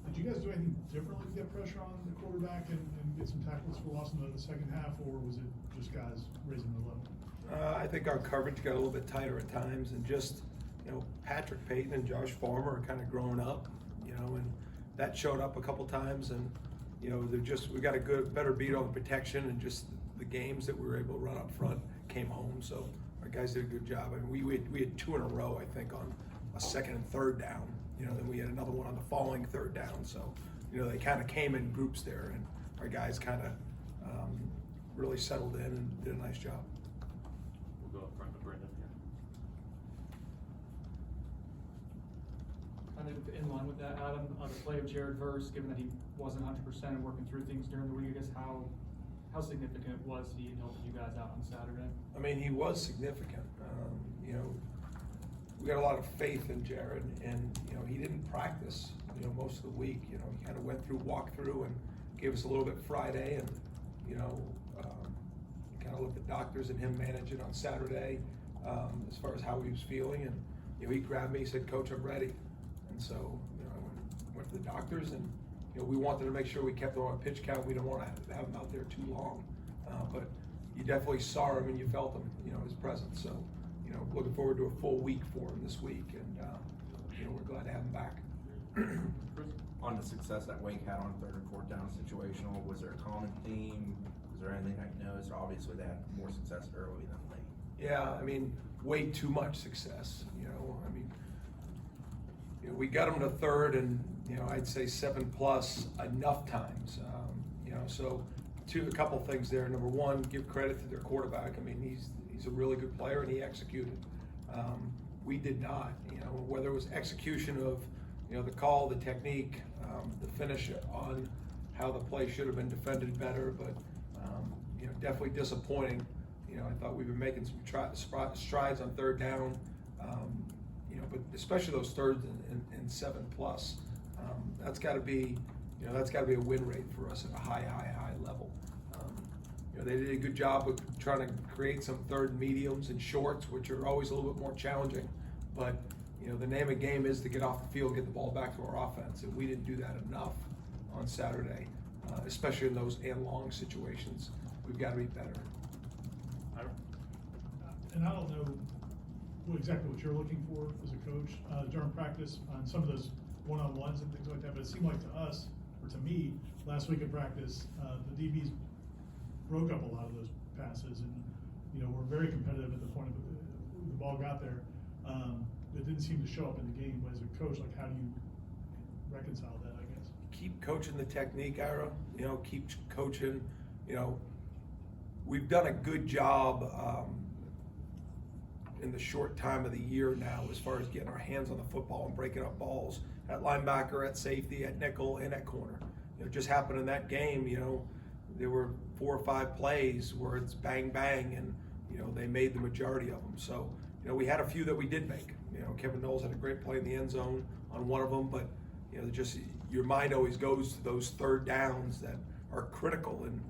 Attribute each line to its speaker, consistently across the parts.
Speaker 1: did you guys do anything differently to get pressure on the quarterback and get some tackles for loss in the second half, or was it just guys raising the level?
Speaker 2: I think our coverage got a little bit tighter at times, and just, Patrick Payton and Josh Farmer are kind of growing up, and that showed up a couple times, and we got a better beat on the protection, and just the games that we were able to run up front came home. So our guys did a good job. I mean, we had 2 in a row, I think, on a second and third down. Then we had another one on the following third down. So they kind of came in groups there, and our guys kind of really settled in and did a nice job.
Speaker 3: We'll go up front to Brendan here.
Speaker 4: Kind of in line with that, Adam, the play of Jared Verse, given that he wasn't 100% and working through things during the week, I guess how significant was he in helping you guys out on Saturday?
Speaker 2: I mean, he was significant. We got a lot of faith in Jared, and he didn't practice most of the week. He kind of went through walkthrough and gave us a little bit Friday, and kind of let the doctors and him manage it on Saturday as far as how he was feeling. And he grabbed me, he said, "Coach, I'm ready." And so I went to the doctors, and we wanted to make sure we kept him on a pitch count. We don't want to have him out there too long, but you definitely saw him and you felt him, his presence. So looking forward to a full week for him this week, and we're glad to have him back.
Speaker 5: On the success that Wake had on third and fourth down situational, was there a common theme? Was there anything I noticed? Obviously, they had more success early than late.
Speaker 2: Yeah, I mean, way too much success. We got them to third, and I'd say 7+ enough times. So a couple things there. Number one, give credit to their quarterback. I mean, he's a really good player, and he executed. We did not. Whether it was execution of the call, the technique, the finish on how the play should have been defended better, but definitely disappointing. I thought we were making some strides on third down, but especially those thirds and 7+. That's got to be, a win rate for us at a high level. They did a good job of trying to create some third mediums and shorts, which are always a little bit more challenging. But the name of the game is to get off the field, get the ball back to our offense, and we didn't do that enough on Saturday, especially in those and long situations. We've got to be better.
Speaker 1: And I don't know exactly what you're looking for as a coach during practice on some of those one-on-ones and things like that, but it seemed like to us, or to me, last week in practice, the DBs broke up a lot of those passes, and were very competitive at the point of the ball got there. It didn't seem to show up in the game. But as a coach, like, how do you reconcile that, I guess?
Speaker 2: Keep coaching the technique, Ira. Keep coaching. We've done a good job in the short time of the year now as far as getting our hands on the football and breaking up balls at linebacker, at safety, at nickel, and at corner. It just happened in that game. There were 4 or 5 plays where it's bang bang, and they made the majority of them. So we had a few that we did make. Kevin Knowles had a great play in the end zone on one of them, but just your mind always goes to those third downs that are critical, and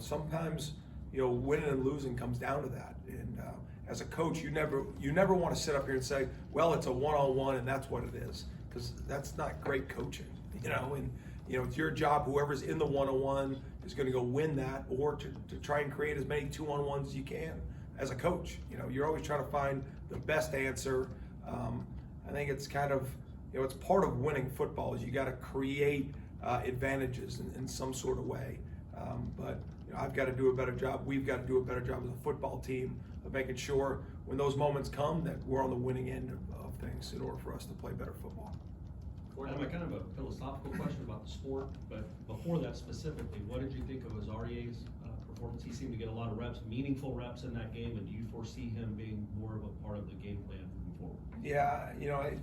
Speaker 2: sometimes winning and losing comes down to that. And as a coach, you never want to sit up here and say, well, it's a one-on-one and that's what it is, because that's not great coaching. And it's your job. Whoever's in the one-on-one is going to go win that, or to try and create as many 2-on-1s as you can. As a coach, you're always trying to find the best answer. I think it's kind of, it's part of winning football is you got to create advantages in some sort of way. But I've got to do a better job. We've got to do a better job as a football team of making sure when those moments come that we're on the winning end of things in order for us to play better football.
Speaker 6: Adam, I kind of have a philosophical question about the sport, but before that specifically, what did you think of Azarieh's performance? He seemed to get a lot of reps, meaningful reps in that game, and do you foresee him being more of a part of the game plan moving forward?
Speaker 2: Yeah,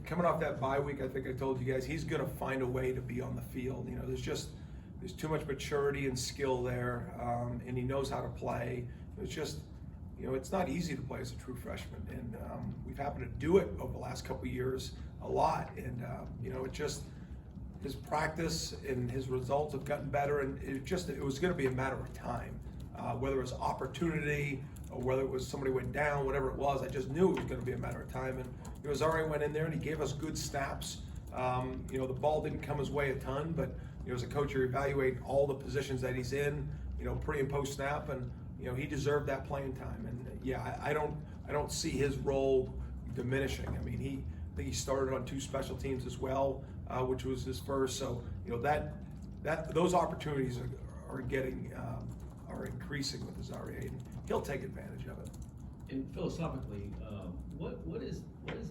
Speaker 2: coming off that bye week, I think I told you guys, he's going to find a way to be on the field. There's too much maturity and skill there, and he knows how to play. It's just, it's not easy to play as a true freshman, and we've happened to do it over the last couple of years a lot, and it just, his practice and his results have gotten better, and it was going to be a matter of time, whether it was opportunity or whether it was somebody went down, whatever it was. I just knew it was going to be a matter of time, and Azarieh went in there and he gave us good snaps. You know, the ball didn't come his way a ton, but you know, as a coach, you're evaluating all the positions that he's in, you know, pre and post snap, and you know, he deserved that playing time. And yeah, I don't see his role diminishing. I mean, I think he started on 2 special teams as well, which was his first. So you know, those opportunities are getting are increasing with Azaria, and he'll take advantage of it.
Speaker 6: And philosophically, what is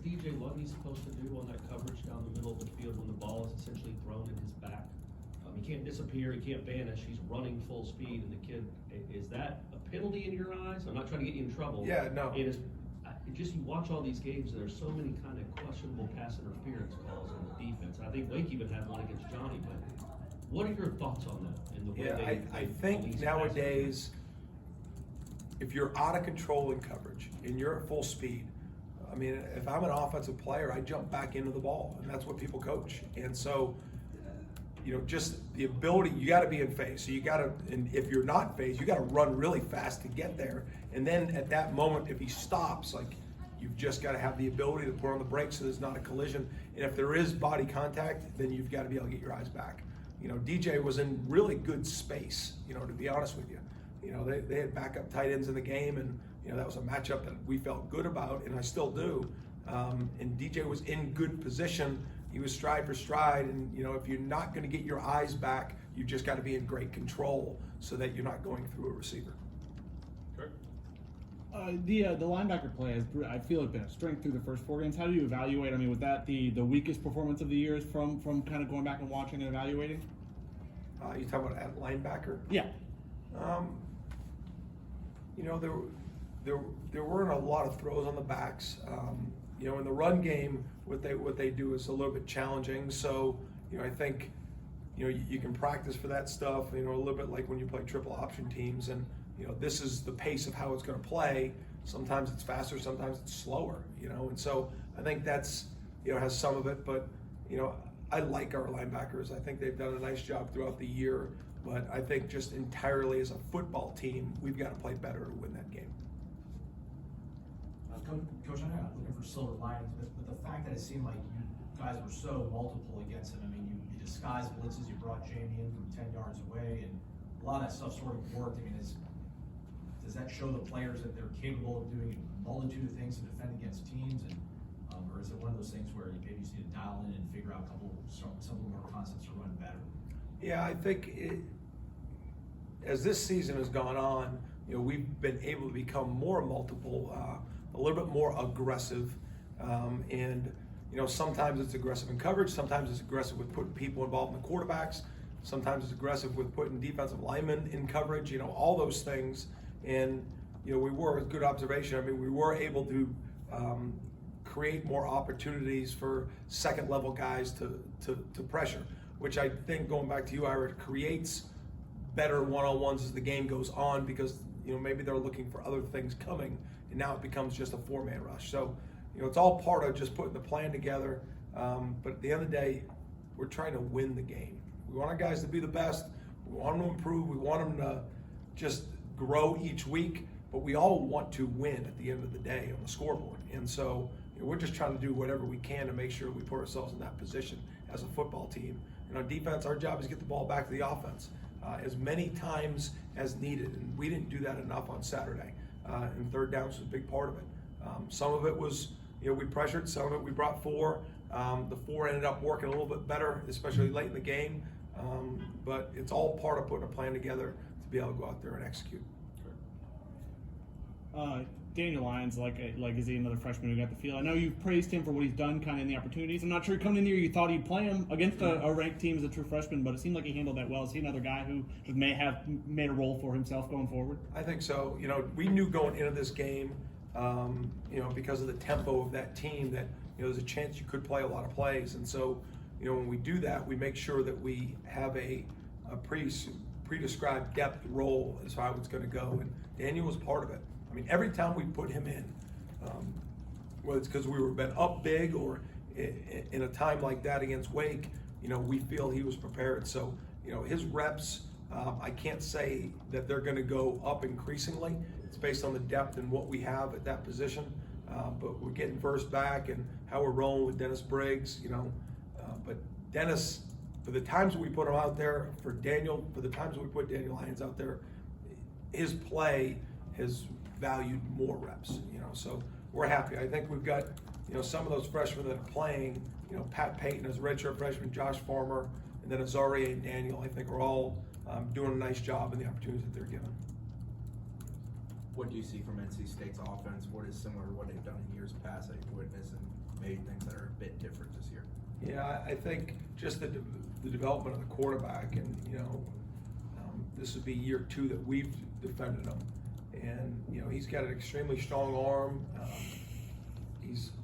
Speaker 6: DJ Lundy supposed to do on that coverage down the middle of the field when the ball is essentially thrown in his back? He can't disappear, he can't vanish, he's running full speed, and the kid, is that a penalty in your eyes? I'm not trying to get you in trouble.
Speaker 2: Yeah, no.
Speaker 6: It is, you watch all these games, and there's so many kind of questionable pass interference calls on the defense. I think Wake even had one against Johnny, but what are your thoughts on that? And the way
Speaker 2: I think nowadays, if you're out of control in coverage and you're at full speed, I mean, if I'm an offensive player, I jump back into the ball, and that's what people coach. And so, you know, just the ability, you got to be in phase. So you got to, and if you're not in phase, you got to run really fast to get there. And then at that moment, if he stops, like, you've just got to have the ability to put on the brakes so there's not a collision. And if there is body contact, then you've got to be able to get your eyes back. You know, DJ was in really good space, you know, to be honest with you. You know, they had backup tight ends in the game, and, you know, that was a matchup that we felt good about, and I still do. And DJ was in good position. He was stride for stride, and, you know, if you're not going to get your eyes back, you just got to be in great control so that you're not going through a receiver.
Speaker 3: Sure.
Speaker 7: The linebacker play has, I feel, like been a strength through the first 4 games. How do you evaluate? I mean, was that the weakest performance of the year from kind of going back and watching and evaluating?
Speaker 2: You talking about at linebacker?
Speaker 7: Yeah.
Speaker 2: You know, there weren't a lot of throws on the backs. You know, in the run game, what they do is a little bit challenging. So, you know, I think, you know, you can practice for that stuff, you know, a little bit like when you play triple option teams, and, you know, this is the pace of how it's going to play. Sometimes it's faster, sometimes it's slower, you know, and so I think that's, you know, has some of it, but, you know, I like our linebackers. I think they've done a nice job throughout the year, but I think just entirely as a football team, we've got to play better to win that game.
Speaker 8: Coach, I'm not looking for silver linings, but the fact that it seemed like you guys were so multiple against him. I mean, you disguised blitzes, you brought Jamie in from 10 yards away, and a lot of that stuff sort of worked. I mean, does that show the players that they're capable of doing a multitude of things to defend against teams, and or is it one of those things where you maybe just need to dial in and figure out some more concepts to run better?
Speaker 2: Yeah, I think as this season has gone on, you know, we've been able to become more multiple, a little bit more aggressive, and, you know, sometimes it's aggressive in coverage, sometimes it's aggressive with putting people involved in the quarterbacks, sometimes it's aggressive with putting defensive linemen in coverage, you know, all those things. And, you know, we were, a good observation, I mean, we were able to create more opportunities for second level guys to pressure, which I think, going back to you, Ira, creates better one-on-ones as the game goes on, because, you know, maybe they're looking for other things coming, and now it becomes just a 4-man rush. So, you know, it's all part of just putting the plan together. But at the end of the day, we're trying to win the game. We want our guys to be the best. We want them to improve. We want them to just grow each week. But we all want to win at the end of the day on the scoreboard. And so, you know, we're just trying to do whatever we can to make sure we put ourselves in that position as a football team. And on defense, our job is to get the ball back to the offense as many times as needed. And we didn't do that enough on Saturday. And third down was a big part of it. Some of it was, you know, we pressured. Some of it we brought 4. The 4 ended up working a little bit better, especially late in the game. But it's all part of putting a plan together to be able to go out there and execute.
Speaker 7: Daniel Lyons, is he another freshman who got the field? I know you've praised him for what he's done kind of in the opportunities. I'm not sure coming in here you thought he'd play him against a ranked team as a true freshman, but it seemed like he handled that well. Is he another guy who may have made a role for himself going forward?
Speaker 2: I think so. You know, we knew going into this game, you know, because of the tempo of that team, that, you know, there's a chance you could play a lot of plays. And so, you know, when we do that, we make sure that we have a pre-described depth role as how it's going to go. And Daniel was part of it. I mean, every time we put him in, whether it's because we were been up big or in a time like that against Wake, you know, we feel he was prepared. So, you know, his reps, I can't say that they're going to go up increasingly. It's based on the depth and what we have at that position. But we're getting Verse back, and how we're rolling with Dennis Briggs, you know, But Dennis, for the times we put him out there, for the times we put Daniel Hines out there, his play has valued more reps, so we're happy. I think we've got, some of those freshmen that are playing, Pat Payton as a redshirt freshman, Josh Farmer, and then Azaria and Daniel, I think are all doing a nice job in the opportunities that they're given.
Speaker 5: What do you see from NC State's offense? What is similar to what they've done in years past that you've witnessed, and maybe things that are a bit different this year?
Speaker 2: Yeah, I think just the development of the quarterback, and this would be year 2 that we've defended him, and he's got an extremely strong arm.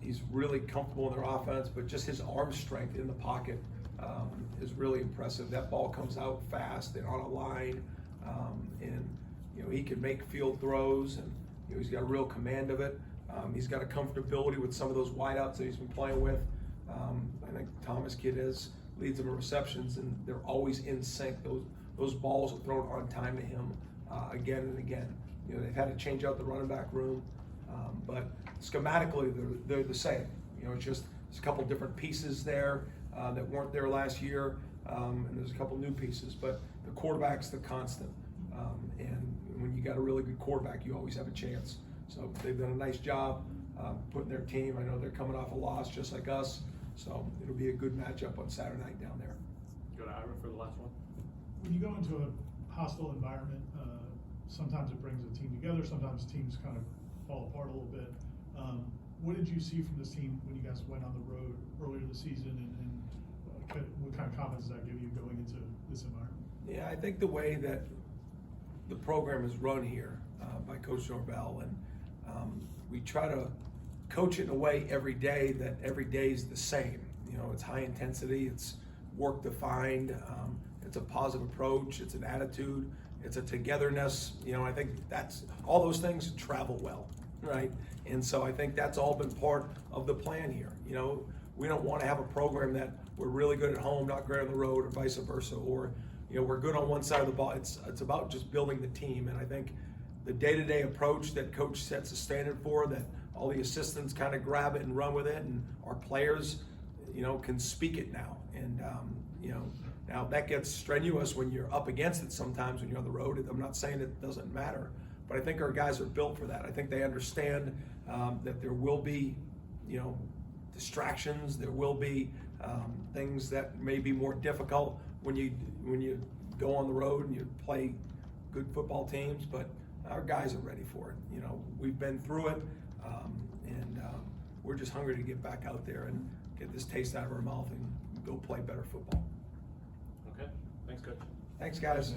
Speaker 2: He's really comfortable in their offense, but just his arm strength in the pocket is really impressive. That ball comes out fast and on a line, and he can make field throws, and he's got a real command of it. He's got a comfortability with some of those wideouts that he's been playing with. I think Thomas Kidd leads them in receptions, and they're always in sync. Those balls are thrown on time to him again and again. They've had to change out the running back room, but schematically they're the same. It's just there's a couple different pieces there that weren't there last year, and there's a couple new pieces, but the quarterback's the constant. And when you got a really good quarterback, you always have a chance. So they've done a nice job putting their team. I know they're coming off a loss just like us, so it'll be a good matchup on Saturday night down there.
Speaker 3: Go to Ira for the last one.
Speaker 1: When you go into a hostile environment, sometimes it brings a team together, sometimes teams kind of fall apart a little bit. What did you see from this team when you guys went on the road earlier this season, and what kind of confidence does that give you going into this environment?
Speaker 2: Yeah, I think the way that the program is run here by Coach Norvell, and we try to coach it in a way every day that every day is the same. It's high intensity, it's work defined, it's a positive approach, it's an attitude, it's a togetherness. I think that's all those things travel well, right? And so I think that's all been part of the plan here. We don't want to have a program that we're really good at home, not great on the road, or vice versa, or we're good on one side of the ball. It's about just building the team, and I think the day-to-day approach that Coach sets a standard for, that all the assistants kind of grab it and run with it, and our players, can speak it now. And now that gets strenuous when you're up against it sometimes when you're on the road. I'm not saying it doesn't matter, but I think our guys are built for that. I think they understand that there will be, distractions. There will be things that may be more difficult when you go on the road and you play good football teams, but our guys are ready for it. We've been through it, and we're just hungry to get back out there and get this taste out of our mouth and go play better football.
Speaker 3: Okay, thanks, Coach.
Speaker 2: Thanks, guys.